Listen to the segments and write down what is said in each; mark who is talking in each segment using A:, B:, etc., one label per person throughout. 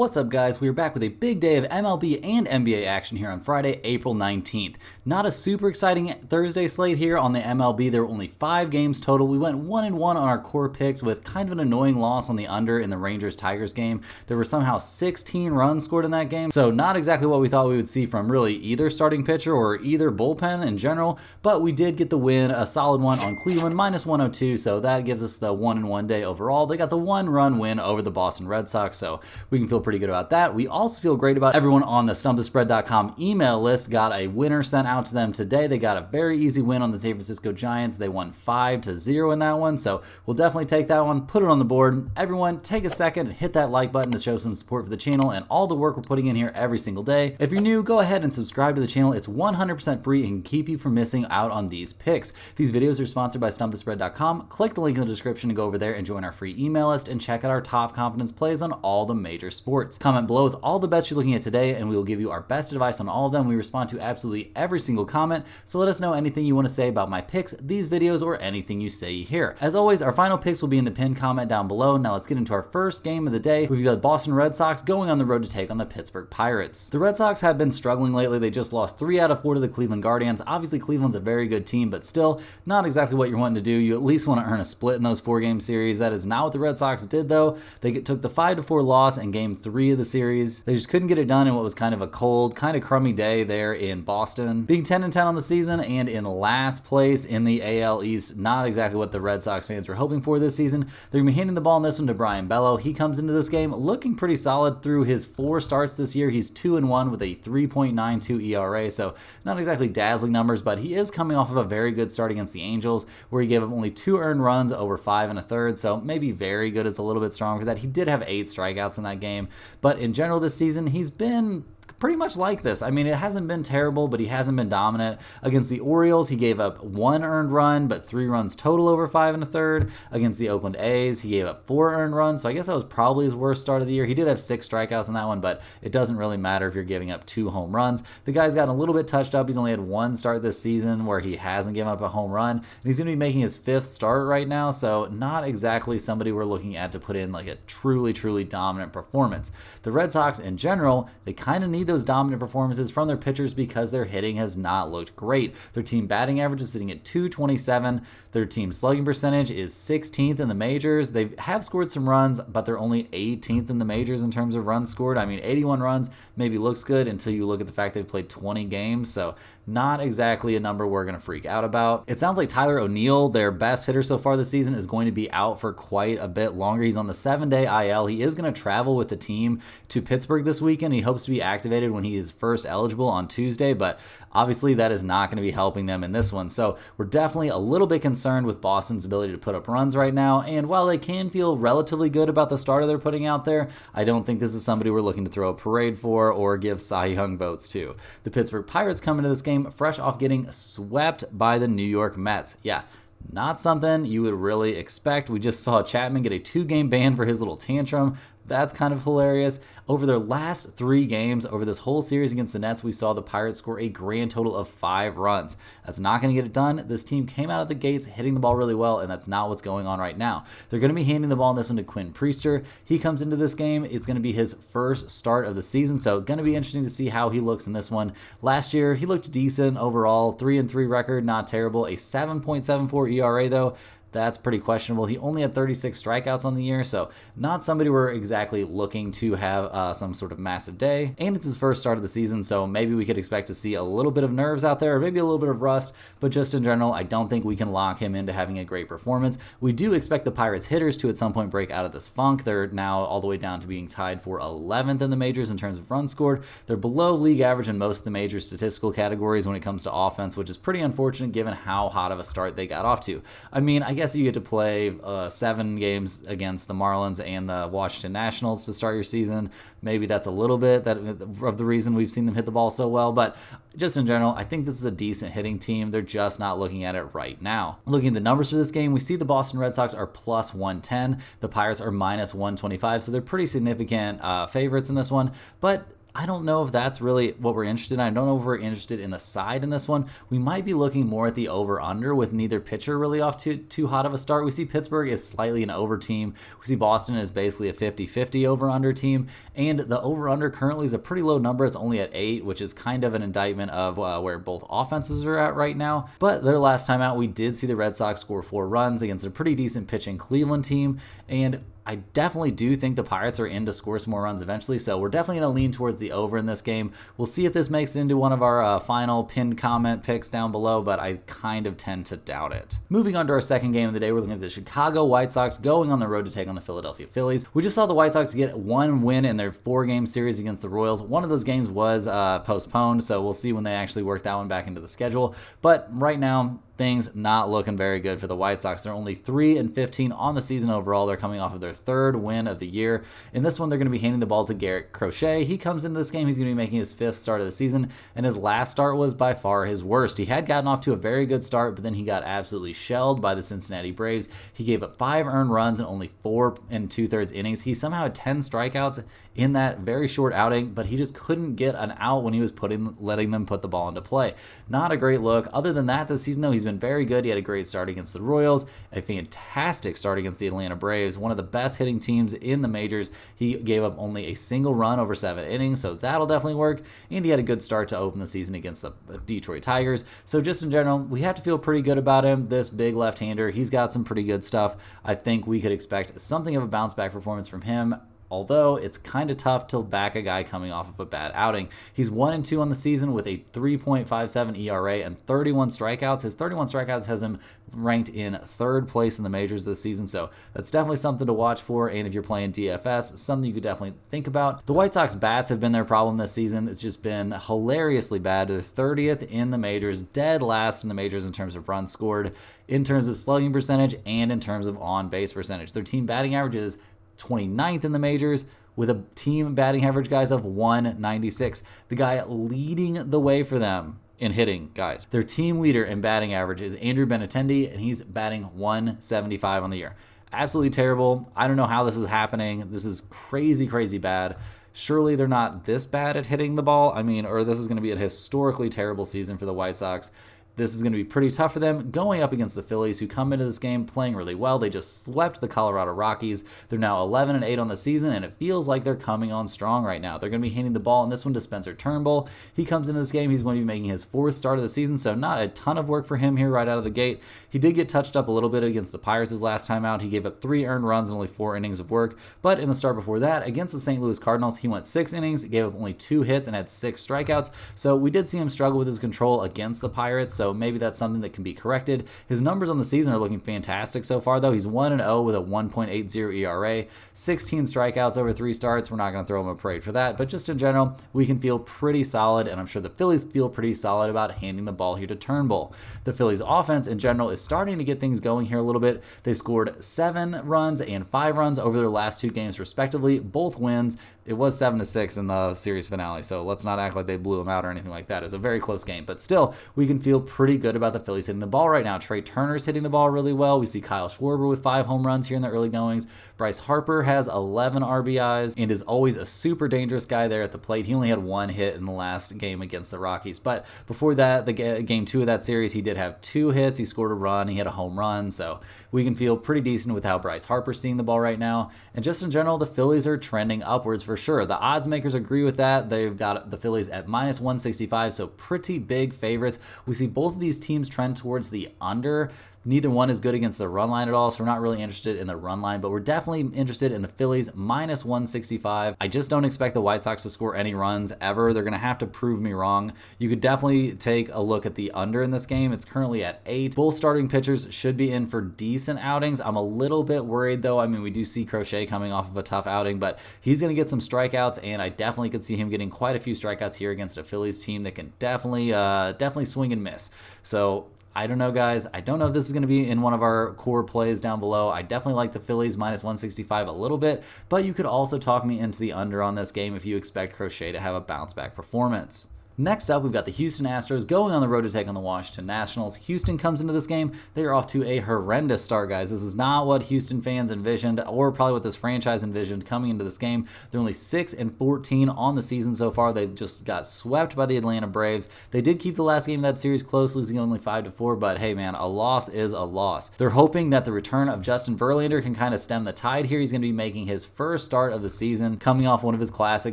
A: What's up, guys? We are back with a big day of MLB and NBA action here on Friday, April 19th. Not a super exciting Thursday slate here on the MLB. There were only 5 games total. We went 1-1 on our core picks with kind of an annoying loss on the under in the Rangers-Tigers game. There were somehow 16 runs scored in that game, so not exactly what we thought we would see from really either starting pitcher or either bullpen in general, but we did get the win, a solid one on Cleveland, -102, so that gives us the 1-1 day overall. They got the 1-run win over the Boston Red Sox, so we can feel pretty good about that. We also feel great about everyone on the StumpTheSpread.com email list. Got a winner sent out to them today. They got a very easy win on the San Francisco Giants. They won 5-0 in that one, so we'll definitely take that one, put it on the board. Everyone, take a second and hit that like button to show some support for the channel and all the work we're putting in here every single day. If you're new, go ahead and subscribe to the channel. It's 100% free and can keep you from missing out on these picks. These videos are sponsored by StumpTheSpread.com. Click the link in the description to go over there and join our free email list and check out our top confidence plays on all the major sports. Comment below with all the bets you're looking at today, and we will give you our best advice on all of them. We respond to absolutely every single comment, so let us know anything you want to say about my picks, these videos, or anything you say here. As always, our final picks will be in the pinned comment down below. Now let's get into our first game of the day. We've got the Boston Red Sox going on the road to take on the Pittsburgh Pirates. The Red Sox have been struggling lately. They just lost 3 out of 4 to the Cleveland Guardians. Obviously, Cleveland's a very good team, but still not exactly what you're wanting to do. You at least want to earn a split in those 4-game series. That is not what the Red Sox did, though. They took the 5-4 loss in game 3 of the series. They just couldn't get it done in what was kind of a cold, kind of crummy day there in Boston. Being 10-10 on the season and in last place in the AL East, not exactly what the Red Sox fans were hoping for this season. They're going to be handing the ball in this one to Brian Bello. He comes into this game looking pretty solid through his 4 starts this year. He's 2-1 with a 3.92 ERA, so not exactly dazzling numbers, but he is coming off of a very good start against the Angels, where he gave up only 2 earned runs over 5 1/3, so maybe very good is a little bit strong for that. He did have 8 strikeouts in that game, but in general this season, he's been pretty much like this. I mean, it hasn't been terrible, but he hasn't been dominant. Against the Orioles, he gave up 1 earned run, but 3 runs total over 5 1/3. Against the Oakland A's, he gave up 4 earned runs, so I guess that was probably his worst start of the year. He did have 6 strikeouts in that one, but it doesn't really matter if you're giving up 2 home runs. The guy's gotten a little bit touched up. He's only had 1 start this season where he hasn't given up a home run, and he's going to be making his 5th start right now, so not exactly somebody we're looking at to put in like a truly dominant performance. The Red Sox in general, they kind of need those dominant performances from their pitchers because their hitting has not looked great. Their team batting average is sitting at .227. Their team slugging percentage is 16th in the majors. They have scored some runs, but they're only 18th in the majors in terms of runs scored. I mean, 81 runs maybe looks good until you look at the fact they've played 20 games, so not exactly a number we're going to freak out about. It sounds like Tyler O'Neill, their best hitter so far this season, is going to be out for quite a bit longer. He's on the 7-day IL. He is going to travel with the team to Pittsburgh this weekend. He hopes to be activated when he is first eligible on Tuesday, but obviously that is not going to be helping them in this one. So we're definitely a little bit concerned with Boston's ability to put up runs right now, and while they can feel relatively good about the starter they're putting out there, I don't think this is somebody we're looking to throw a parade for or give Cy Young votes to. The Pittsburgh Pirates come into this game fresh off getting swept by the New York Mets. Yeah, not something you would really expect. We just saw Chapman get a 2-game ban for his little tantrum. That's kind of hilarious. Over their last 3 games, over this whole series against the Nets, we saw the Pirates score a grand total of 5 runs. That's not going to get it done. This team came out of the gates hitting the ball really well, and that's not what's going on right now. They're going to be handing the ball in this one to Quinn Priester. He comes into this game. It's going to be his first start of the season, so going to be interesting to see how he looks in this one. Last year, he looked decent overall. 3-3 record, not terrible. A 7.74 ERA, though. That's pretty questionable. He only had 36 strikeouts on the year, so not somebody we're exactly looking to have some sort of massive day. And it's his first start of the season, so maybe we could expect to see a little bit of nerves out there, or maybe a little bit of rust, but just in general, I don't think we can lock him into having a great performance. We do expect the Pirates hitters to at some point break out of this funk. They're now all the way down to being tied for 11th in the majors in terms of runs scored. They're below league average in most of the major statistical categories when it comes to offense, which is pretty unfortunate given how hot of a start they got off to. I mean, I guess you get to play 7 games against the Marlins and the Washington Nationals to start your season. Maybe that's a little bit of the reason we've seen them hit the ball so well, but just in general, I think this is a decent hitting team. They're just not looking at it right now. Looking at the numbers for this game, we see the Boston Red Sox are plus 110. The Pirates are minus 125, so they're pretty significant favorites in this one, but I don't know if that's really what we're interested in. I don't know if we're interested in the side in this one. We might be looking more at the over-under with neither pitcher really off too hot of a start. We see Pittsburgh is slightly an over team. We see Boston is basically a 50-50 over-under team. And the over-under currently is a pretty low number. It's only at 8, which is kind of an indictment of where both offenses are at right now. But their last time out, we did see the Red Sox score 4 runs against a pretty decent pitching Cleveland team. And I definitely do think the Pirates are in to score some more runs eventually, so we're definitely going to lean towards the over in this game. We'll see if this makes it into one of our final pinned comment picks down below, but I kind of tend to doubt it. Moving on to our second game of the day, we're looking at the Chicago White Sox going on the road to take on the Philadelphia Phillies. We just saw the White Sox get 1 win in their 4-game series against the Royals. One of those games was postponed, so we'll see when they actually work that one back into the schedule. But right now, things not looking very good for the White Sox. They're only 3-15 on the season overall. They're coming off of their 3rd win of the year. In this one, they're going to be handing the ball to Garrett Crochet. He comes into this game. He's going to be making his 5th start of the season, and his last start was by far his worst. He had gotten off to a very good start, but then he got absolutely shelled by the Cincinnati Braves. He gave up 5 earned runs in only 4 2/3 innings. He somehow had 10 strikeouts in that very short outing, but he just couldn't get an out when he was letting them put the ball into play. Not a great look. Other than that, this season, though, he's been very good. He had a great start against the Royals, a fantastic start against the Atlanta Braves, one of the best hitting teams in the majors. He gave up only a single run over 7 innings, so that'll definitely work. And he had a good start to open the season against the Detroit Tigers. So just in general, we have to feel pretty good about him. This big left-hander, he's got some pretty good stuff. I think we could expect something of a bounce-back performance from him, although it's kind of tough to back a guy coming off of a bad outing. He's 1-2 on the season with a 3.57 ERA and 31 strikeouts. His 31 strikeouts has him ranked in 3rd place in the majors this season, so that's definitely something to watch for. And if you're playing DFS, something you could definitely think about. The White Sox bats have been their problem this season. It's just been hilariously bad. They're 30th in the majors, dead last in the majors in terms of runs scored, in terms of slugging percentage, and in terms of on-base percentage. Their team batting average is 29th in the majors with a team batting average, guys, of 196. The guy leading the way for them in hitting, guys, their team leader in batting average is Andrew Benintendi, and he's batting 175 on the year. Absolutely terrible. I don't know how this is happening. This is crazy, crazy bad. Surely they're not this bad at hitting the ball. I mean, or this is going to be a historically terrible season for the White Sox. This is going to be pretty tough for them going up against the Phillies, who come into this game playing really well. They just swept the Colorado Rockies. They're now 11-8 on the season, and it feels like they're coming on strong right now. They're going to be handing the ball in this one to Spencer Turnbull. He comes into this game. He's going to be making his 4th start of the season, so not a ton of work for him here right out of the gate. He did get touched up a little bit against the Pirates his last time out. He gave up 3 earned runs and only 4 innings of work, but in the start before that, against the St. Louis Cardinals, he went 6 innings, gave up only 2 hits, and had 6 strikeouts, so we did see him struggle with his control against the Pirates, so maybe that's something that can be corrected. His numbers on the season are looking fantastic so far, though. He's 1-0 with a 1.80 ERA, 16 strikeouts over 3 starts. We're not going to throw him a parade for that, but just in general, we can feel pretty solid, and I'm sure the Phillies feel pretty solid about handing the ball here to Turnbull. The Phillies offense in general is starting to get things going here a little bit. They scored 7 runs and 5 runs over their last 2 games respectively, both wins. It was 7-6 in the series finale, so let's not act like they blew them out or anything like that. It was a very close game, but still, we can feel pretty good about the Phillies hitting the ball right now. Trey Turner's hitting the ball really well. We see Kyle Schwarber with 5 home runs here in the early goings. Bryce Harper has 11 RBIs and is always a super dangerous guy there at the plate. He only had 1 hit in the last game against the Rockies, but before that, the game 2 of that series, he did have 2 hits. He scored a run. He had a home run, so we can feel pretty decent with how Bryce Harper's seeing the ball right now. And just in general, the Phillies are trending upwards for sure. The odds makers agree with that. They've got the Phillies at -165, so pretty big favorites. We see both of these teams trend towards the under. Neither one is good against the run line at all, so we're not really interested in the run line, but we're definitely interested in the Phillies -165. I just don't expect the White Sox to score any runs ever. They're going to have to prove me wrong. You could definitely take a look at the under in this game. It's currently at 8. Both starting pitchers should be in for decent outings. I'm a little bit worried, though. I mean, we do see Crochet coming off of a tough outing, but he's going to get some strikeouts, and I definitely could see him getting quite a few strikeouts here against a Phillies team that can definitely swing and miss. So I don't know, guys. I don't know if this is going to be in one of our core plays down below. I definitely like the Phillies -165 a little bit, but you could also talk me into the under on this game if you expect Crochet to have a bounce back performance. Next up, we've got the Houston Astros going on the road to take on the Washington Nationals. Houston comes into this game. They are off to a horrendous start, guys. This is not what Houston fans envisioned, or probably what this franchise envisioned coming into this game. They're only 6-14 on the season so far. They just got swept by the Atlanta Braves. They did keep the last game of that series close, losing only 5-4, but hey, man, a loss is a loss. They're hoping that the return of Justin Verlander can kind of stem the tide here. He's going to be making his first start of the season, coming off one of his classic,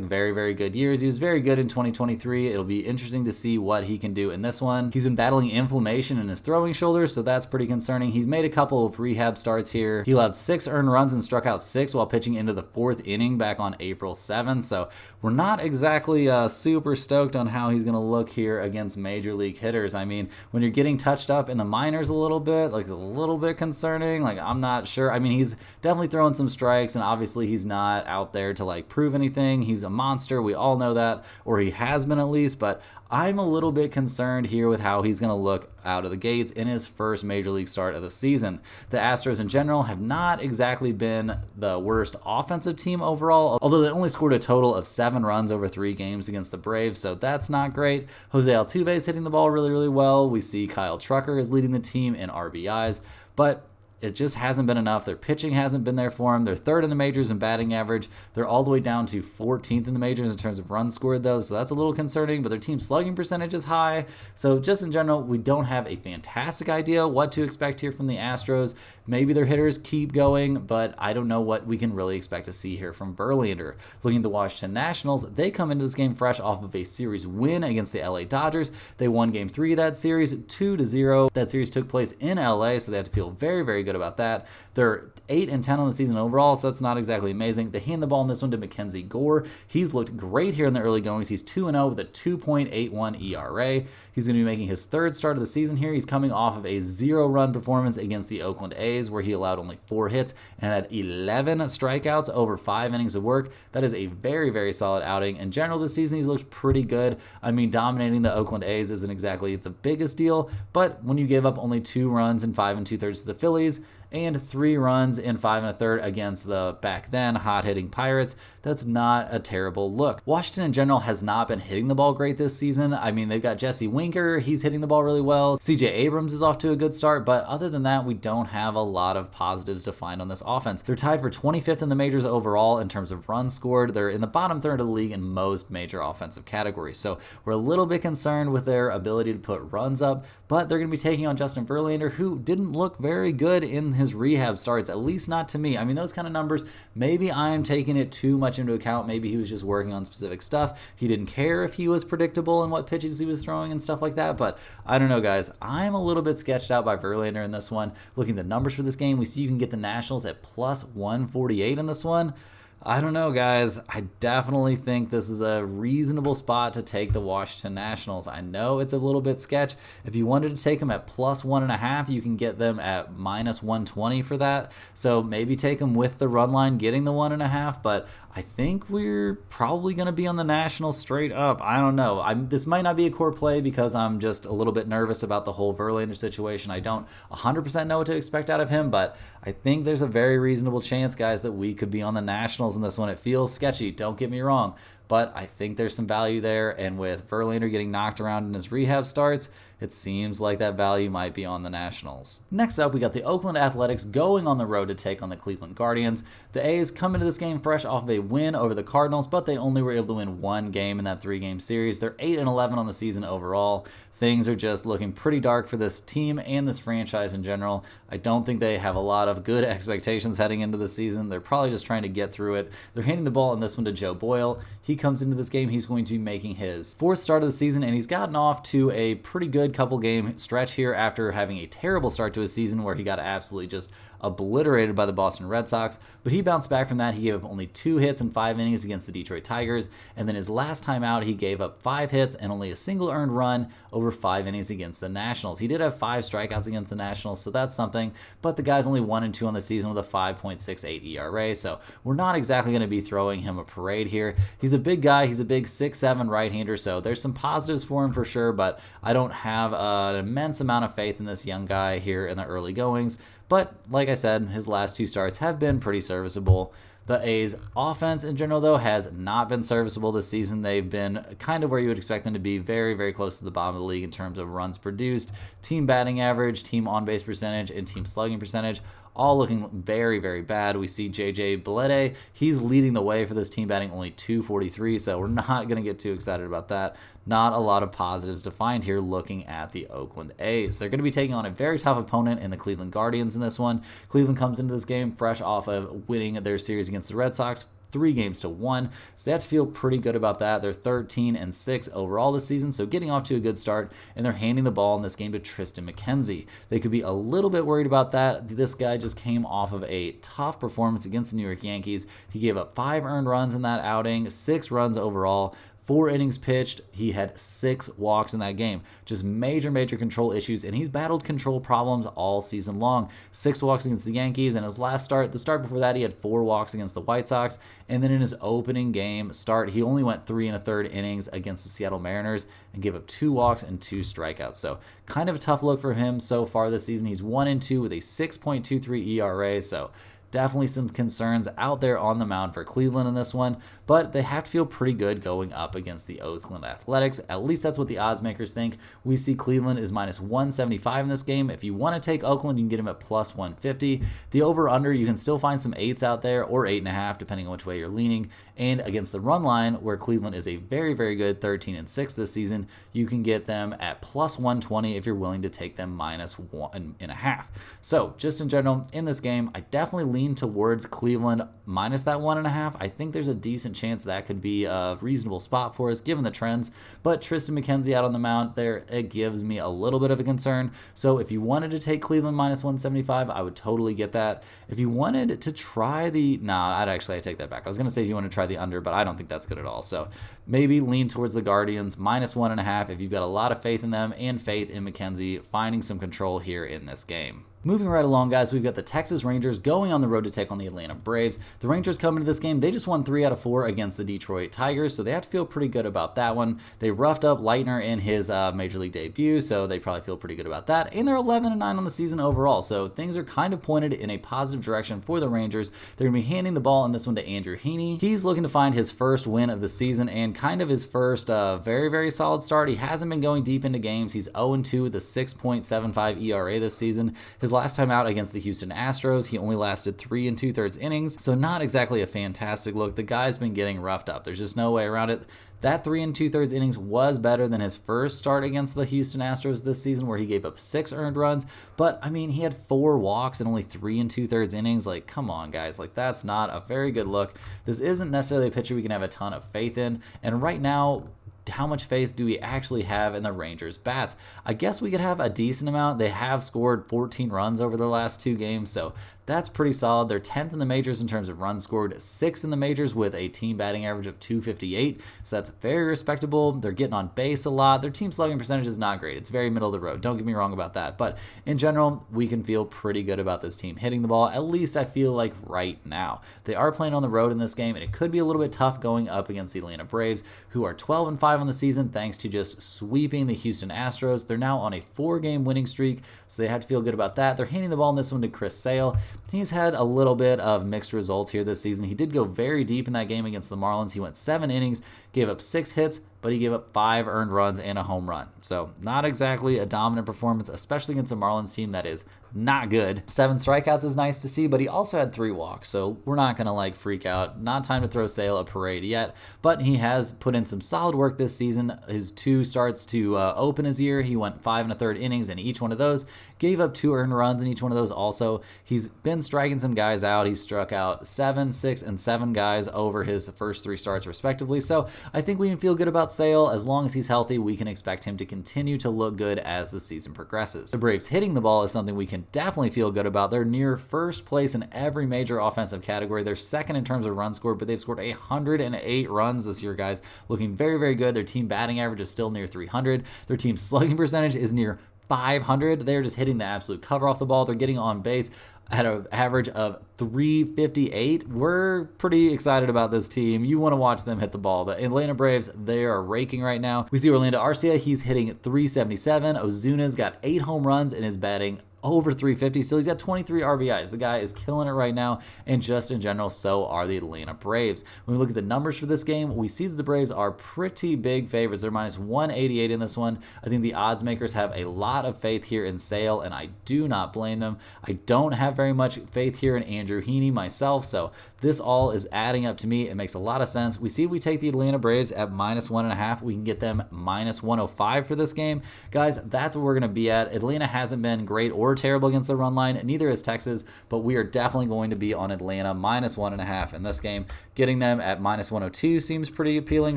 A: very, very good years. He was very good in 2023. It'll be interesting to see what he can do in this one. He's been battling inflammation in his throwing shoulder, so that's pretty concerning. He's made a couple of rehab starts here. He allowed 6 earned runs and struck out 6 while pitching into the 4th inning back on April 7th, so we're not exactly super stoked on how he's going to look here against major league hitters. I mean, when you're getting touched up in the minors a little bit, like, it's a little bit concerning. Like, I'm not sure. I mean, he's definitely throwing some strikes, and obviously he's not out there to like prove anything. He's a monster. We all know that, or he has been at least, but I'm a little bit concerned here with how he's going to look out of the gates in his first major league start of the season. The Astros in general have not exactly been the worst offensive team overall, although they only scored a total of 7 runs over 3 games against the Braves, so that's not great. Jose Altuve is hitting the ball really, really well. We see Kyle Trucker is leading the team in RBIs, but it just hasn't been enough. Their pitching hasn't been there for them. They're 3rd in the majors in batting average. They're all the way down to 14th in the majors in terms of runs scored, though, so that's a little concerning, but their team slugging percentage is high. So just in general, we don't have a fantastic idea what to expect here from the Astros. Maybe their hitters keep going, but I don't know what we can really expect to see here from Verlander. Looking at the Washington Nationals, they come into this game fresh off of a series win against the LA Dodgers. They won Game 3 of that series, 2-0. That series took place in LA, so they have to feel very, very good about that. They're 8-10 on the season overall, so that's not exactly amazing. They hand the ball in this one to Mackenzie Gore. He's looked great here in the early goings. He's 2-0 with a 2.81 ERA. He's going to be making his 3rd start of the season here. He's coming off of a 0-run performance against the Oakland A's, where he allowed only 4 hits and had 11 strikeouts over 5 innings of work. That is a very, very solid outing. In general, this season, he's looked pretty good. I mean, dominating the Oakland A's isn't exactly the biggest deal, but when you give up only 2 runs in 5 2/3 to the Phillies, and 3 runs in 5 1/3 against the back then hot-hitting Pirates, that's not a terrible look. Washington in general has not been hitting the ball great this season. I mean, they've got Jesse Winker. He's hitting the ball really well. CJ Abrams is off to a good start, but other than that, we don't have a lot of positives to find on this offense. They're tied for 25th in the majors overall in terms of runs scored. They're in the bottom third of the league in most major offensive categories. So we're a little bit concerned with their ability to put runs up, but they're going to be taking on Justin Verlander, who didn't look very good in his rehab starts, at least not to me. I mean, those kind of numbers, maybe I am taking it too much into account. Maybe he was just working on specific stuff. He didn't care if he was predictable and what pitches he was throwing and stuff like that, but I don't know, guys. I'm a little bit sketched out by Verlander in this one. Looking at the numbers for this game, we see you can get the Nationals at plus 148 in this one. I don't know, guys. I definitely think this is a reasonable spot to take the Washington Nationals. I know it's a little bit sketch. If you wanted to take them at plus 1.5, you can get them at minus 120 for that. So maybe take them with the run line getting the 1.5, but I think we're probably going to be on the Nationals straight up. I don't know. This might not be a core play because I'm just a little bit nervous about the whole Verlander situation. I don't 100% know what to expect out of him, but I think there's a very reasonable chance, guys, that we could be on the Nationals in this one. It feels sketchy, don't get me wrong, but I think there's some value there, and with Verlander getting knocked around in his rehab starts, it seems like that value might be on the Nationals. Next up, we got the Oakland Athletics going on the road to take on the Cleveland Guardians. The A's come into this game fresh off of a win over the Cardinals, but they only were able to win 1 game in that 3-game series. They're 8-11 on the season overall. Things are just looking pretty dark for this team and this franchise in general. I don't think they have a lot of good expectations heading into the season. They're probably just trying to get through it. They're handing the ball in this one to Joe Boyle. He comes into this game. He's going to be making his 4th start of the season, and he's gotten off to a pretty good couple game stretch here after having a terrible start to his season where he got absolutely just obliterated by the Boston Red Sox, but he bounced back from that. He gave up only 2 hits in 5 innings against the Detroit Tigers, and then his last time out, he gave up 5 hits and only a single earned run over 5 innings against the Nationals. He did have 5 strikeouts against the Nationals, so that's something, but the guy's only 1-2 on the season with a 5.68 ERA, so we're not exactly going to be throwing him a parade here. He's a big guy. He's a big 6'7" right-hander, so there's some positives for him for sure, but I don't have an immense amount of faith in this young guy here in the early goings. But like I said, his last 2 starts have been pretty serviceable. The A's offense in general, though, has not been serviceable this season. They've been kind of where you would expect them to be, very, very close to the bottom of the league in terms of runs produced, team batting average, team on-base percentage, and team slugging percentage, all looking very, very bad. We see JJ Bleday, he's leading the way for this team, batting only .243, so we're not going to get too excited about that. Not a lot of positives to find here looking at the Oakland A's. They're going to be taking on a very tough opponent in the Cleveland Guardians in this one. Cleveland comes into this game fresh off of winning their series against the Red Sox, 3-1, so they have to feel pretty good about that. They're 13-6 overall this season, so getting off to a good start, and they're handing the ball in this game to Tristan McKenzie. They could be a little bit worried about that. This guy just came off of a tough performance against the New York Yankees. He gave up 5 earned runs in that outing, 6 runs overall. 4 innings pitched, he had 6 walks in that game. Just major control issues, and he's battled control problems all season long. 6 walks against the Yankees, and his last start, the start before that, he had 4 walks against the White Sox, and then in his opening game start, he only went 3 1/3 innings against the Seattle Mariners and gave up 2 walks and 2 strikeouts. So kind of a tough look for him so far this season. He's 1-2 with a 6.23 ERA, so definitely some concerns out there on the mound for Cleveland in this one, but they have to feel pretty good going up against the Oakland Athletics. At least that's what the odds makers think. We see Cleveland is -175 in this game. If you want to take Oakland, you can get them at +150. The over-under, you can still find some 8s out there, or 8.5, depending on which way you're leaning. And against the run line, where Cleveland is a very, very good 13-6 this season, you can get them at +120 if you're willing to take them -1.5. So just in general, in this game, I definitely lean towards Cleveland minus that 1.5. I think there's a decent chance that could be a reasonable spot for us given the trends, but Tristan McKenzie out on the mound there, it gives me a little bit of a concern. So if you wanted to take Cleveland -175, I would totally get that. If you wanted to try I take that back. I was going to say if you want to try the under, but I don't think that's good at all. So maybe lean towards the Guardians -1.5 if you've got a lot of faith in them and faith in McKenzie finding some control here in this game. Moving right along, guys, we've got the Texas Rangers going on the road to take on the Atlanta Braves. The Rangers come into this game, they just won 3 out of 4 against the Detroit Tigers, so they have to feel pretty good about that one. They roughed up Leitner in his Major League debut, so they probably feel pretty good about that. And they're 11-9 on the season overall, so things are kind of pointed in a positive direction for the Rangers. They're going to be handing the ball in this one to Andrew Heaney. He's looking to find his first win of the season and kind of his first very, very solid start. He hasn't been going deep into games. He's 0-2 with a 6.75 ERA this season. His last time out against the Houston Astros, he only lasted 3 2/3 innings, so not exactly a fantastic look. The guy's been getting roughed up. There's just no way around it. That 3 2/3 innings was better than his first start against the Houston Astros this season, where he gave up 6 earned runs. But I mean, he had 4 walks and only 3 2/3 innings. Like, come on, guys. Like, that's not a very good look. This isn't necessarily a pitcher we can have a ton of faith in. And right now, how much faith do we actually have in the Rangers' bats? I guess we could have a decent amount. They have scored 14 runs over the last 2 games, so that's pretty solid. They're 10th in the majors in terms of runs scored, 6th in the majors with a team batting average of .258, so that's very respectable. They're getting on base a lot. Their team slugging percentage is not great. It's very middle of the road. Don't get me wrong about that, but in general, we can feel pretty good about this team hitting the ball, at least I feel like right now. They are playing on the road in this game, and it could be a little bit tough going up against the Atlanta Braves, who are 12-5 on the season thanks to just sweeping the Houston Astros. They're now on a 4-game winning streak, so they have to feel good about that. They're handing the ball in this one to Chris Sale. He's had a little bit of mixed results here this season. He did go very deep in that game against the Marlins. He went 7 innings, gave up 6 hits, but he gave up 5 earned runs and a home run. So not exactly a dominant performance, especially against a Marlins team that is not good. 7 strikeouts is nice to see, but he also had 3 walks, so we're not going to freak out. Not time to throw Sale a parade yet, but he has put in some solid work this season. His 2 starts to open his year, he went 5 1/3 innings in each one of those, gave up 2 earned runs in each one of those also. He's been striking some guys out. He struck out 7, 6, and 7 guys over his first 3 starts respectively, so I think we can feel good about Sale. As long as he's healthy, we can expect him to continue to look good as the season progresses. The Braves hitting the ball is something we can definitely feel good about. They're near first place in every major offensive category. They're second in terms of runs scored, but they've scored 108 runs this year, guys. Looking very, very good. Their team batting average is still near 300. Their team slugging percentage is near 500. They're just hitting the absolute cover off the ball. They're getting on base at an average of 358. We're pretty excited about this team. You want to watch them hit the ball. The Atlanta Braves, they are raking right now. We see Orlando Arcia, he's hitting 377. Ozuna's got 8 home runs and is batting over 350. Still, he's got 23 RBIs. The guy is killing it right now, and just in general, so are the Atlanta Braves. When we look at the numbers for this game, we see that the Braves are pretty big favorites. They're minus 188 in this one. I think the odds makers have a lot of faith here in Sale, and I do not blame them. I don't have very much faith here in Andrew Heaney myself, so this all is adding up to me. It makes a lot of sense. We see if we take the Atlanta Braves at minus 1.5, we can get them minus 105 for this game. Guys, that's what we're going to be at. Atlanta hasn't been great or terrible against the run line, neither is Texas, but we are definitely going to be on Atlanta minus 1.5 in this game. Getting them at minus 102 seems pretty appealing,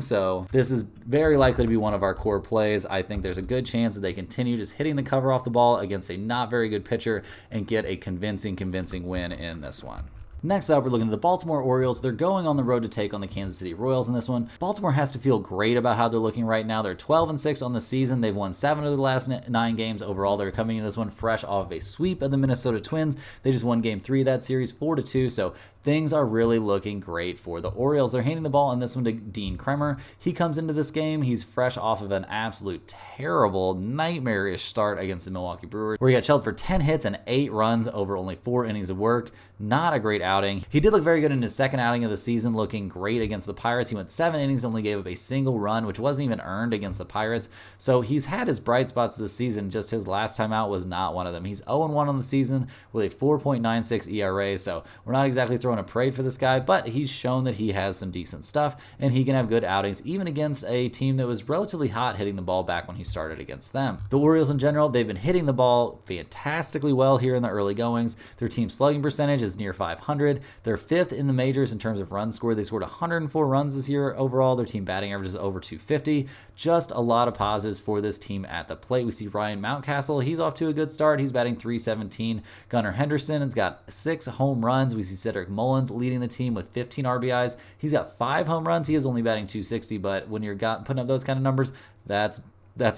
A: so this is very likely to be one of our core plays. I think there's a good chance that they continue just hitting the cover off the ball against a not very good pitcher and get a convincing win in this one. Next up, we're looking at the Baltimore Orioles. They're going on the road to take on the Kansas City Royals in this one. Baltimore has to feel great about how they're looking right now. They're 12-6 on the season. They've won 7 of the last 9 games overall. They're coming into this one fresh off of a sweep of the Minnesota Twins. They just won Game 3 of that series 4-2, so things are really looking great for the Orioles. They're handing the ball in this one to Dean Kremer. He comes into this game. He's fresh off of an absolute terrible, nightmarish start against the Milwaukee Brewers, where he got shelled for 10 hits and 8 runs over only 4 innings of work. Not a great outing. He did look very good in his second outing of the season, looking great against the Pirates. He went 7 innings, only gave up a single run, which wasn't even earned against the Pirates. So he's had his bright spots this season. Just his last time out was not one of them. He's 0-1 on the season with a 4.96 ERA. So we're not exactly throwing a parade for this guy, but he's shown that he has some decent stuff and he can have good outings even against a team that was relatively hot hitting the ball back when he started against them. The Orioles in general, they've been hitting the ball fantastically well here in the early goings. Their team slugging percentage is near 500. They're 5th in the majors in terms of runs scored. They scored 104 runs this year overall. Their team batting average is over 250. Just a lot of positives for this team at the plate. We see Ryan Mountcastle. He's off to a good start. He's batting .317. Gunnar Henderson has got 6 home runs. We see Cedric Mullins leading the team with 15 RBIs. He's got 5 home runs. He is only batting .260, but when you're putting up those kind of numbers, that's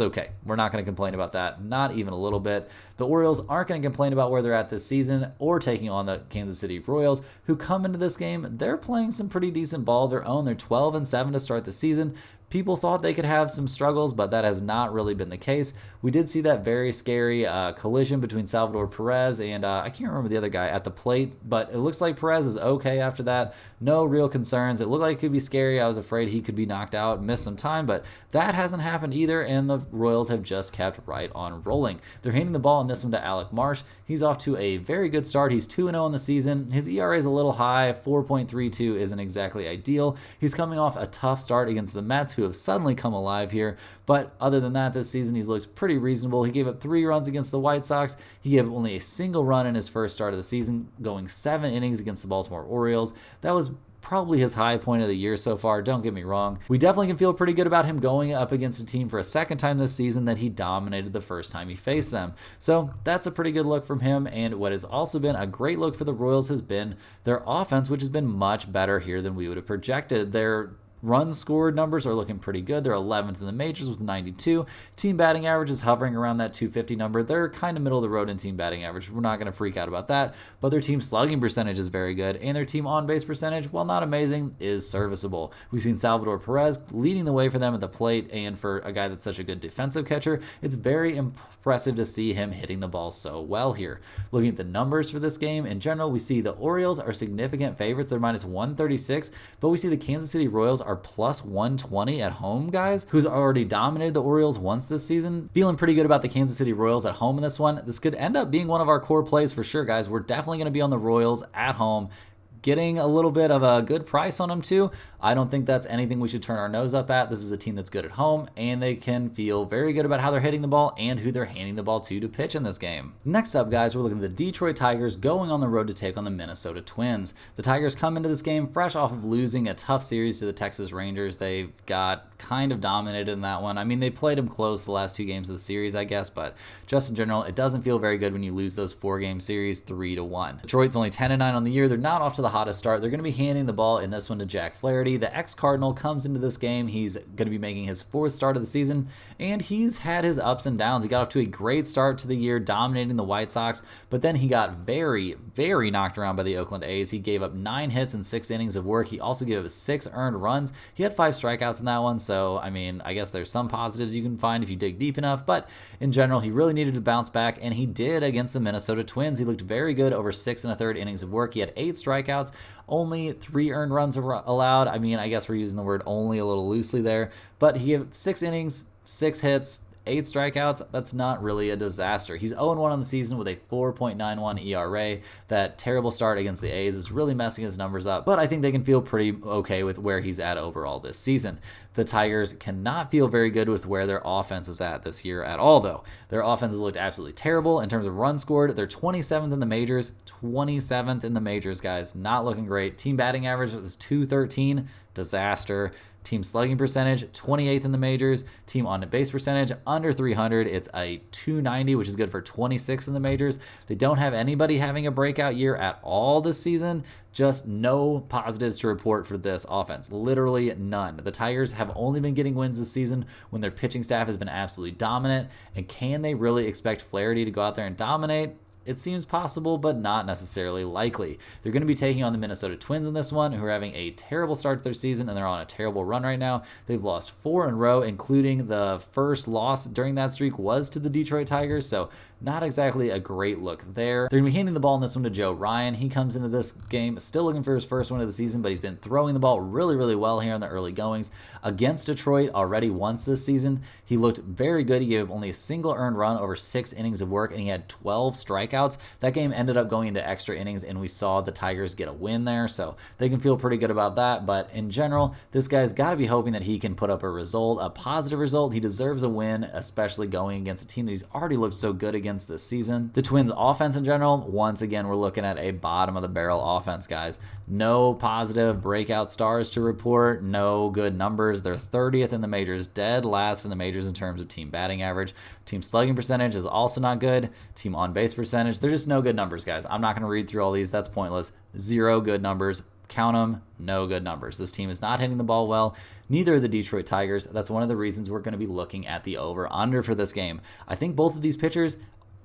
A: okay. We're not going to complain about that, not even a little bit. The Orioles aren't going to complain about where they're at this season or taking on the Kansas City Royals, who come into this game. They're playing some pretty decent ball of their own. They're 12-7 to start the season. People thought they could have some struggles, but that has not really been the case. We did see that very scary collision between Salvador Perez and I can't remember the other guy at the plate, but it looks like Perez is okay after that. No real concerns. It looked like it could be scary. I was afraid he could be knocked out and miss some time, but that hasn't happened either, and the Royals have just kept right on rolling. They're handing the ball in this one to Alec Marsh. He's off to a very good start. He's 2-0 in the season. His ERA is a little high. 4.32 isn't exactly ideal. He's coming off a tough start against the Mets, who have suddenly come alive here. But other than that, this season he's looked pretty reasonable. He gave up 3 runs against the White Sox. He gave up only a single run in his first start of the season, going 7 innings against the Baltimore Orioles. That was probably his high point of the year so far, don't get me wrong. We definitely can feel pretty good about him going up against a team for a second time this season that he dominated the first time he faced them. So that's a pretty good look from him, and what has also been a great look for the Royals has been their offense, which has been much better here than we would have projected. Their runs scored numbers are looking pretty good. They're 11th in the majors with 92. Team batting average is hovering around that 250 number. They're kind of middle of the road in team batting average. We're not going to freak out about that, but their team slugging percentage is very good, and their team on-base percentage, while not amazing, is serviceable. We've seen Salvador Perez leading the way for them at the plate, and for a guy that's such a good defensive catcher, it's very impressive to see him hitting the ball so well here. Looking at the numbers for this game, in general, we see the Orioles are significant favorites. They're minus 136, but we see the Kansas City Royals are plus 120 at home, guys, who's already dominated the Orioles once this season. Feeling pretty good about the Kansas City Royals at home in this one. This could end up being one of our core plays for sure, guys. We're definitely going to be on the Royals at home, getting a little bit of a good price on them too. I don't think that's anything we should turn our nose up at. This is a team that's good at home, and they can feel very good about how they're hitting the ball and who they're handing the ball to pitch in this game. Next up, guys, we're looking at the Detroit Tigers going on the road to take on the Minnesota Twins. The Tigers come into this game fresh off of losing a tough series to the Texas Rangers. They got kind of dominated in that one. I mean, they played them close the last 2 games of the series, I guess, but just in general, it doesn't feel very good when you lose those 4-game series 3-1. Detroit's only 10-9 on the year. They're not off to the hottest start. They're going to be handing the ball in this one to Jack Flaherty. The ex-Cardinal comes into this game. He's going to be making his 4th start of the season, and he's had his ups and downs. He got off to a great start to the year, dominating the White Sox, but then he got very, very knocked around by the Oakland A's. He gave up 9 hits in 6 innings of work. He also gave up 6 earned runs. He had 5 strikeouts in that one, so, I mean, I guess there's some positives you can find if you dig deep enough, but in general, he really needed to bounce back, and he did against the Minnesota Twins. He looked very good over 6 1/3 innings of work. He had 8 strikeouts, only 3 earned runs allowed. I mean, I guess we're using the word only a little loosely there, but he had 6 innings, 6 hits, 8 strikeouts. That's not really a disaster. He's 0-1 on the season with a 4.91 ERA. That terrible start against the A's is really messing his numbers up, but I think they can feel pretty okay with where he's at overall this season. The Tigers cannot feel very good with where their offense is at this year at all, though. Their offense has looked absolutely terrible in terms of runs scored. They're 27th in the majors. 27th in the majors, guys. Not looking great. Team batting average is .213. Disaster. Team slugging percentage, 28th in the majors. Team on base percentage, under 300. It's a .290, which is good for 26th in the majors. They don't have anybody having a breakout year at all this season. Just no positives to report for this offense. Literally none. The Tigers have only been getting wins this season when their pitching staff has been absolutely dominant. And can they really expect Flaherty to go out there and dominate? It seems possible, but not necessarily likely. They're going to be taking on the Minnesota Twins in this one, who are having a terrible start to their season, and they're on a terrible run right now. They've lost 4 in a row, including the first loss during that streak was to the Detroit Tigers, so not exactly a great look there. They're going to be handing the ball in this one to Joe Ryan. He comes into this game still looking for his first win of the season, but he's been throwing the ball really, really well here in the early goings. Against Detroit already once this season, he looked very good. He gave up only a single earned run over 6 innings of work, and he had 12 strikeouts. That game ended up going into extra innings, and we saw the Tigers get a win there, so they can feel pretty good about that. But in general, this guy's got to be hoping that he can put up a result, a positive result. He deserves a win, especially going against a team that he's already looked so good against this season. The Twins offense in general, once again, we're looking at a bottom of the barrel offense, guys. No positive breakout stars to report, no good numbers. They're 30th in the majors, dead last in the majors in terms of team batting average. Team slugging percentage is also not good. Team on base percentage, they're just no good numbers, guys. I'm not going to read through all these. That's pointless. 0 good numbers. Count them. No good numbers. This team is not hitting the ball well. Neither are the Detroit Tigers. That's one of the reasons we're going to be looking at the over-under for this game. I think both of these pitchers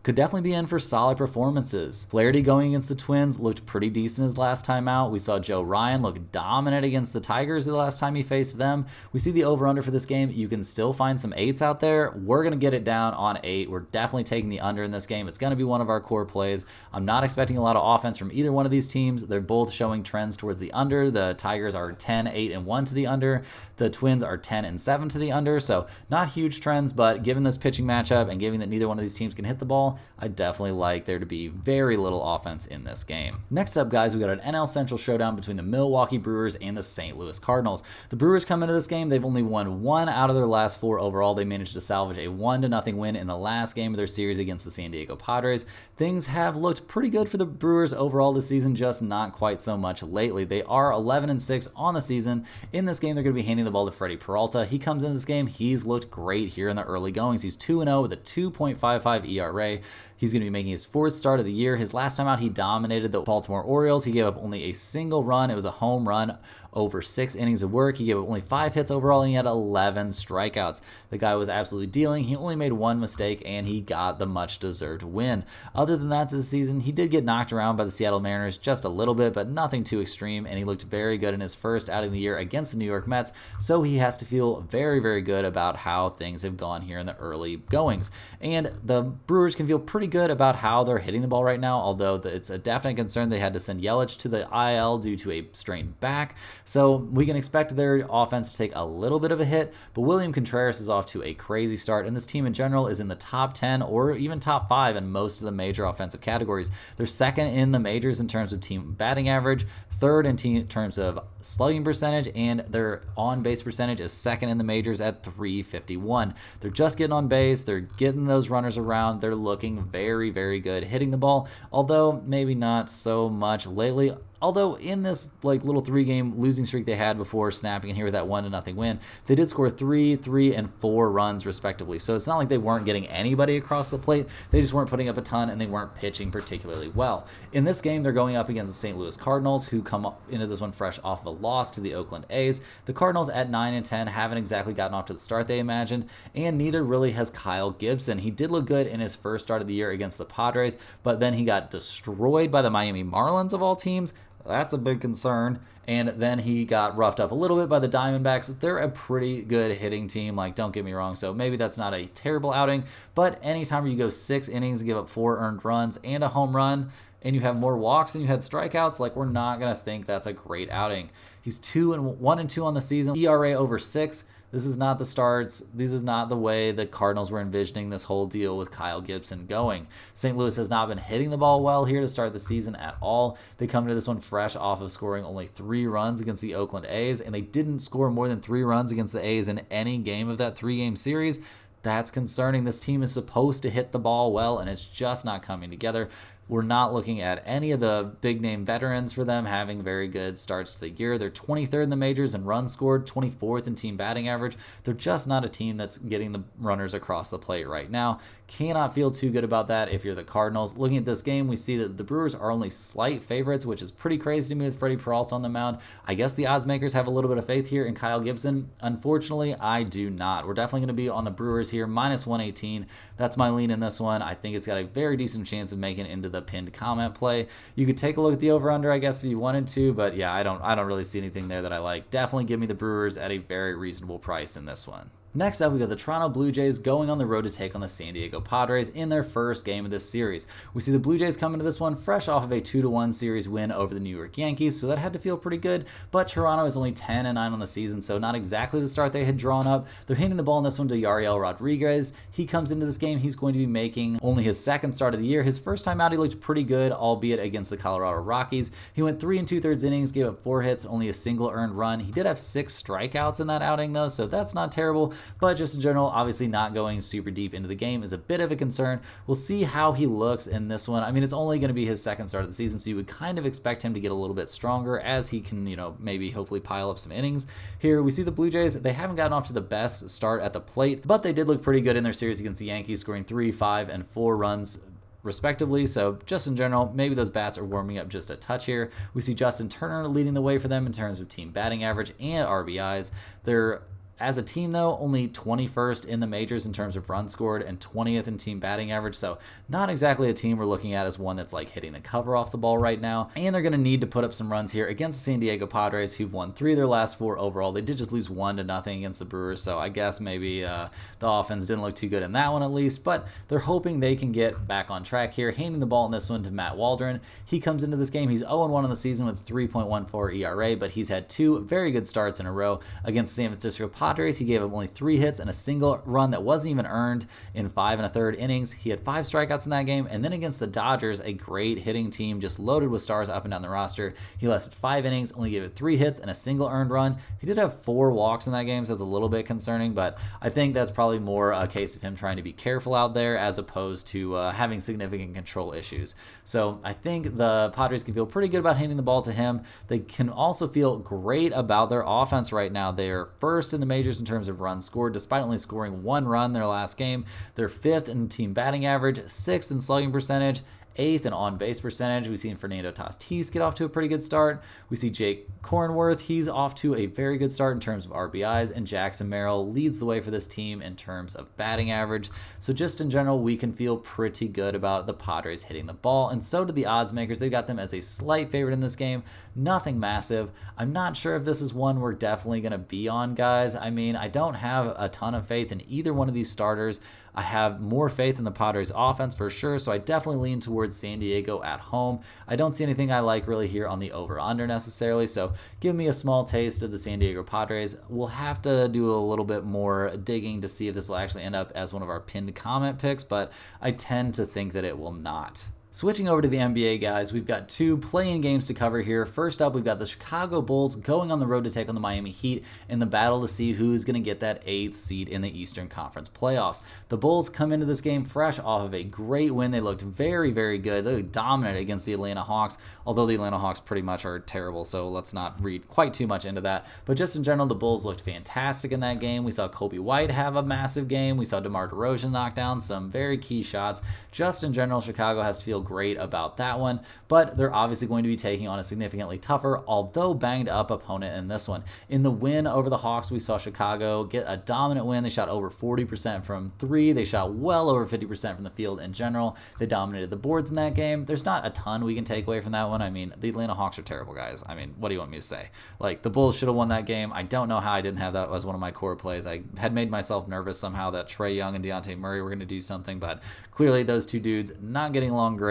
A: could definitely be in for solid performances. Flaherty going against the Twins looked pretty decent his last time out. We saw Joe Ryan look dominant against the Tigers the last time he faced them. We see the over-under for this game. You can still find some 8s out there. We're going to get it down on 8. We're definitely taking the under in this game. It's going to be one of our core plays. I'm not expecting a lot of offense from either one of these teams. They're both showing trends towards the under. The Tigers are 10-8-1 to the under. The Twins are 10-7 to the under. So not huge trends, but given this pitching matchup and given that neither one of these teams can hit the ball, I definitely like there to be very little offense in this game. Next up, guys, we got an NL Central showdown between the Milwaukee Brewers and the St. Louis Cardinals. The Brewers come into this game. They've only won 1 out of their last 4 overall. They managed to salvage a 1-0 win in the last game of their series against the San Diego Padres. Things have looked pretty good for the Brewers overall this season, just not quite so much lately. They are 11-6 on the season. In this game, they're going to be handing the ball to Freddie Peralta. He comes in this game. He's looked great here in the early goings. He's 2-0 with a 2.55 ERA. He's going to be making his 4th start of the year. His last time out, he dominated the Baltimore Orioles. He gave up only a single run. It was a home run over 6 innings of work. He gave up only 5 hits overall, and he had 11 strikeouts. The guy was absolutely dealing. He only made 1 mistake, and he got the much-deserved win. Other than that, this season, he did get knocked around by the Seattle Mariners just a little bit, but nothing too extreme, and he looked very good in his first outing of the year against the New York Mets, so he has to feel very, very good about how things have gone here in the early goings. And the Brewers can feel pretty good about how they're hitting the ball right now, although it's a definite concern. They had to send Yelich to the IL due to a strained back, so we can expect their offense to take a little bit of a hit, but William Contreras is off to a crazy start, and this team in general is in the top 10 or even top 5 in most of the major offensive categories. They're 2nd in the majors in terms of team batting average, 3rd in terms of slugging percentage, and their on-base percentage is 2nd in the majors at .351. They're just getting on base. They're getting those runners around. They're looking very, very good hitting the ball, although maybe not so much lately. Although in this like little 3-game losing streak they had before snapping in here with that 1-0 win, they did score 3, 3, and 4 runs respectively. So it's not like they weren't getting anybody across the plate. They just weren't putting up a ton, and they weren't pitching particularly well. In this game, they're going up against the St. Louis Cardinals, who come up into this one fresh off of a loss to the Oakland A's. The Cardinals at 9-10 haven't exactly gotten off to the start they imagined, and neither really has Kyle Gibson. He did look good in his first start of the year against the Padres, but then he got destroyed by the Miami Marlins of all teams. That's a big concern. And then he got roughed up a little bit by the Diamondbacks. They're a pretty good hitting team, like, don't get me wrong. So maybe that's not a terrible outing. But anytime you go 6 innings and give up 4 earned runs and a home run, and you have more walks than you had strikeouts, like, we're not going to think that's a great outing. He's 1-2 on the season, ERA over 6. This is not the starts. This is not the way the Cardinals were envisioning this whole deal with Kyle Gibson going. St. Louis has not been hitting the ball well here to start the season at all. They come to this one fresh off of scoring only 3 runs against the Oakland A's, and they didn't score more than 3 runs against the A's in any game of that 3-game series. That's concerning. This team is supposed to hit the ball well, and it's just not coming together. We're not looking at any of the big-name veterans for them having very good starts to the year. They're 23rd in the majors in runs scored, 24th in team batting average. They're just not a team that's getting the runners across the plate right now. Cannot feel too good about that if you're the Cardinals. Looking at this game, we see that the Brewers are only slight favorites, which is pretty crazy to me with Freddie Peralta on the mound. I guess the odds makers have a little bit of faith here in Kyle Gibson. Unfortunately, I do not. We're definitely going to be on the Brewers here, -118. That's my lean in this one. I think it's got a very decent chance of making it into the pinned comment play. You could take a look at the over-under, I guess, if you wanted to, but yeah, I don't really see anything there that I like. Definitely give me the Brewers at a very reasonable price in this one. Next up, we got the Toronto Blue Jays going on the road to take on the San Diego Padres in their first game of this series. We see the Blue Jays come into this one fresh off of a 2-1 series win over the New York Yankees, so that had to feel pretty good, but Toronto is only 10-9 on the season, so not exactly the start they had drawn up. They're hitting the ball in this one to Yariel Rodriguez. He comes into this game, he's going to be making only his second start of the year. His first time out, he looked pretty good, albeit against the Colorado Rockies. He went 3 2/3 innings, gave up 4 hits, only a single earned run. He did have 6 strikeouts in that outing, though, so that's not terrible, but just in general, obviously not going super deep into the game is a bit of a concern. We'll see how he looks in this one. I mean, it's only going to be his second start of the season, so you would kind of expect him to get a little bit stronger as he can, maybe hopefully pile up some innings. Here we see the Blue Jays. They haven't gotten off to the best start at the plate, but they did look pretty good in their series against the Yankees, scoring 3, 5, and 4 runs respectively. So just in general, maybe those bats are warming up just a touch here. We see Justin Turner leading the way for them in terms of team batting average and RBIs. They're as a team, though, only 21st in the majors in terms of runs scored and 20th in team batting average. So not exactly a team we're looking at as one that's like hitting the cover off the ball right now. And they're going to need to put up some runs here against the San Diego Padres, who've won 3 of their last 4 overall. They did just lose 1-0 against the Brewers. So I guess maybe the offense didn't look too good in that one at least. But they're hoping they can get back on track here. Handing the ball in this one to Matt Waldron. He comes into this game. He's 0-1 on the season with 3.14 ERA, but he's had 2 very good starts in a row against the San Francisco Padres. He gave up only 3 hits and a single run that wasn't even earned in 5 1/3 innings. He had 5 strikeouts in that game, and then against the Dodgers, a great hitting team just loaded with stars up and down the roster. He lasted 5 innings, only gave it 3 hits and a single earned run. He did have 4 walks in that game, so that's a little bit concerning, but I think that's probably more a case of him trying to be careful out there as opposed to having significant control issues. So I think the Padres can feel pretty good about handing the ball to him. They can also feel great about their offense right now. They are first in the majors in terms of runs scored, despite only scoring 1 run their last game. They're 5th in team batting average, 6th in slugging percentage, 8th in on-base percentage. We've seen Fernando Tatis get off to a pretty good start. We see Jake Cronenworth. He's off to a very good start in terms of RBIs, and Jackson Merrill leads the way for this team in terms of batting average. So just in general, we can feel pretty good about the Padres hitting the ball, and so do the odds makers. They've got them as a slight favorite in this game. Nothing massive. I'm not sure if this is one we're definitely going to be on, guys. I mean, I don't have a ton of faith in either one of these starters. I have more faith in the Padres offense for sure, so I definitely lean towards San Diego at home. I don't see anything I like really here on the over-under necessarily, so give me a small taste of the San Diego Padres. We'll have to do a little bit more digging to see if this will actually end up as one of our pinned comment picks, but I tend to think that it will not. Switching over to the NBA, guys, we've got two play-in games to cover here. First up, we've got the Chicago Bulls going on the road to take on the Miami Heat in the battle to see who's going to get that 8th seed in the Eastern Conference playoffs. The Bulls come into this game fresh off of a great win. They looked very, very good. They looked dominant against the Atlanta Hawks, although the Atlanta Hawks pretty much are terrible, so let's not read quite too much into that. But just in general, the Bulls looked fantastic in that game. We saw Kobe White have a massive game. We saw DeMar DeRozan knock down some very key shots. Just in general, Chicago has to feel great about that one, but they're obviously going to be taking on a significantly tougher, although banged up opponent in this one. In the win over the Hawks, we saw Chicago get a dominant win. They shot over 40% from three. They shot well over 50% from the field in general. They dominated the boards in that game. There's not a ton we can take away from that one. I mean, the Atlanta Hawks are terrible, guys. I mean, what do you want me to say? Like, the Bulls should have won that game. I don't know how I didn't have that as one of my core plays. I had made myself nervous somehow that Trae Young and Dejounte Murray were going to do something, but clearly those two dudes not getting along great.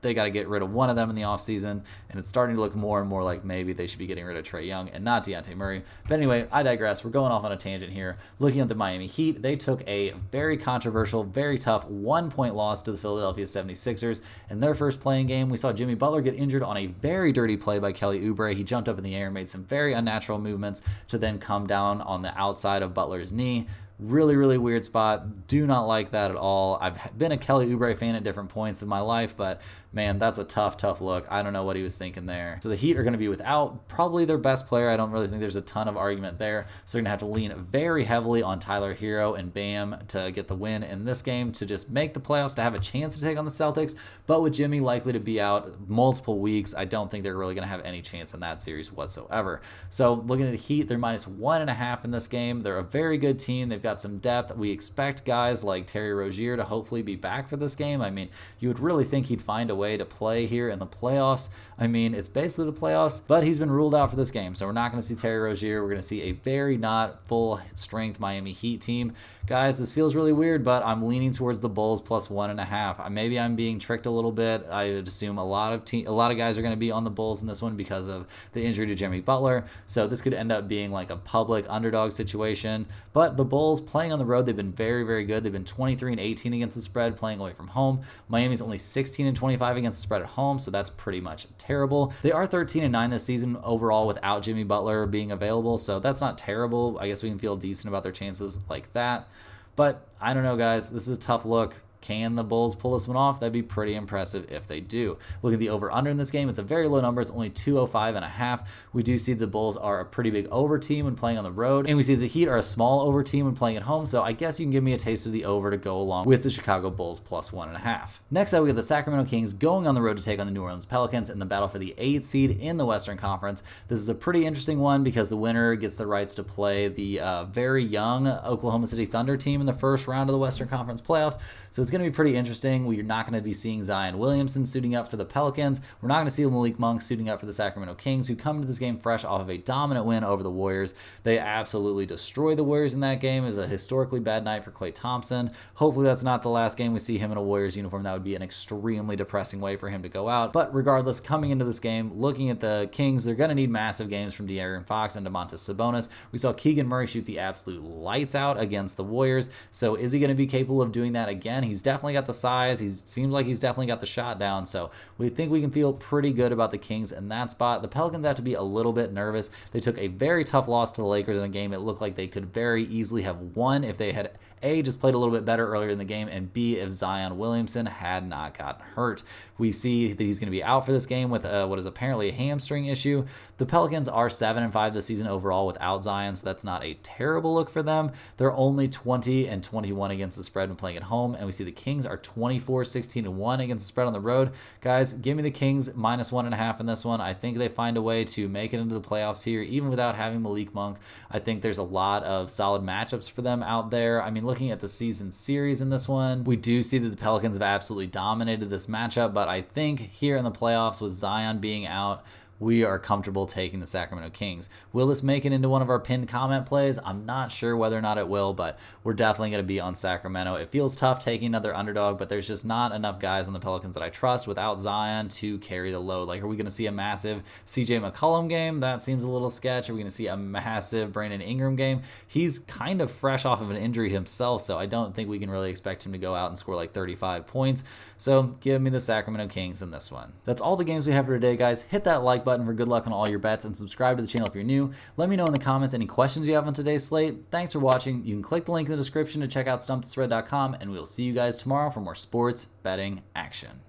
A: They got to get rid of one of them in the offseason, and it's starting to look more and more like maybe they should be getting rid of Trae Young and not Dejounte Murray. But anyway, I digress. We're going off on a tangent here. Looking at the Miami Heat, they took a very controversial, very tough 1-point loss to the Philadelphia 76ers in their first playing game. We saw Jimmy Butler get injured on a very dirty play by Kelly Oubre. He jumped up in the air and made some very unnatural movements to then come down on the outside of Butler's knee. Really, really weird spot. Do not like that at all. I've been a Kelly Oubre fan at different points in my life, but man, that's a tough look. I don't know what he was thinking there. So the Heat are going to be without probably their best player. I don't really think there's a ton of argument there. So they're going to have to lean very heavily on Tyler Hero and Bam to get the win in this game to just make the playoffs, to have a chance to take on the Celtics. But with Jimmy likely to be out multiple weeks, I don't think they're really going to have any chance in that series whatsoever. So looking at the Heat, they're -1.5 in this game. They're a very good team. They've got some depth. We expect guys like Terry Rozier to hopefully be back for this game. I mean, you would really think he'd find a way to play here in the playoffs. I mean, it's basically the playoffs, but he's been ruled out for this game, so we're not going to see Terry Rozier. We're going to see a very not full strength Miami Heat team. Guys, this feels really weird, but I'm leaning towards the Bulls +1.5. Maybe I'm being tricked a little bit. I would assume a lot of guys are going to be on the Bulls in this one because of the injury to Jimmy Butler, so this could end up being like a public underdog situation. But the Bulls playing on the road, they've been very, very good. They've been 23-18 against the spread playing away from home. Miami's only 16-25 against the spread at home, so that's pretty much terrible. They are 13-9 this season overall without Jimmy Butler being available, so that's not terrible. I guess we can feel decent about their chances like that. But I don't know, guys. This is a tough look. Can the Bulls pull this one off? That'd be pretty impressive if they do. Look at the over-under in this game. It's a very low number. It's only 205.5. We do see the Bulls are a pretty big over team when playing on the road, and we see the Heat are a small over team when playing at home, so I guess you can give me a taste of the over to go along with the Chicago Bulls +1.5. Next up, we have the Sacramento Kings going on the road to take on the New Orleans Pelicans in the battle for the 8th seed in the Western Conference. This is a pretty interesting one because the winner gets the rights to play the very young Oklahoma City Thunder team in the first round of the Western Conference playoffs, so it's going to be pretty interesting. We're not going to be seeing Zion Williamson suiting up for the Pelicans. We're not going to see Malik Monk suiting up for the Sacramento Kings, who come into this game fresh off of a dominant win over the Warriors. They absolutely destroy the Warriors in that game. It was a historically bad night for Klay Thompson. Hopefully that's not the last game we see him in a Warriors uniform. That would be an extremely depressing way for him to go out. But regardless, coming into this game, looking at the Kings, they're going to need massive games from De'Aaron Fox and Domantas Sabonis. We saw Keegan Murray shoot the absolute lights out against the Warriors. So is he going to be capable of doing that again? He's definitely got the size. He seems like he's definitely got the shot down. So we think we can feel pretty good about the Kings in that spot. The Pelicans have to be a little bit nervous. They took a very tough loss to the Lakers in a game it looked like they could very easily have won if they had A, just played a little bit better earlier in the game, and B, if Zion Williamson had not gotten hurt. We see that he's going to be out for this game with what is apparently a hamstring issue. The Pelicans are 7-5 this season overall without Zion, so that's not a terrible look for them. They're only 20-21 against the spread when playing at home, and we see the Kings are 24-16-1 against the spread on the road. Guys, give me the Kings -1.5 in this one. I think they find a way to make it into the playoffs here, even without having Malik Monk. I think there's a lot of solid matchups for them out there. I mean, looking at the season series in this one, we do see that the Pelicans have absolutely dominated this matchup, but I think here in the playoffs with Zion being out, we are comfortable taking the Sacramento Kings. Will this make it into one of our pinned comment plays? I'm not sure whether or not it will, but we're definitely going to be on Sacramento. It feels tough taking another underdog, but there's just not enough guys on the Pelicans that I trust without Zion to carry the load. Like, are we going to see a massive CJ McCollum game? That seems a little sketch. Are we going to see a massive Brandon Ingram game? He's kind of fresh off of an injury himself, so I don't think we can really expect him to go out and score like 35 points. So give me the Sacramento Kings in this one. That's all the games we have for today, guys. Hit that like button for good luck on all your bets and subscribe to the channel if you're new. Let me know in the comments any questions you have on today's slate. Thanks for watching. You can click the link in the description to check out stumpthespread.com, and we'll see you guys tomorrow for more sports betting action.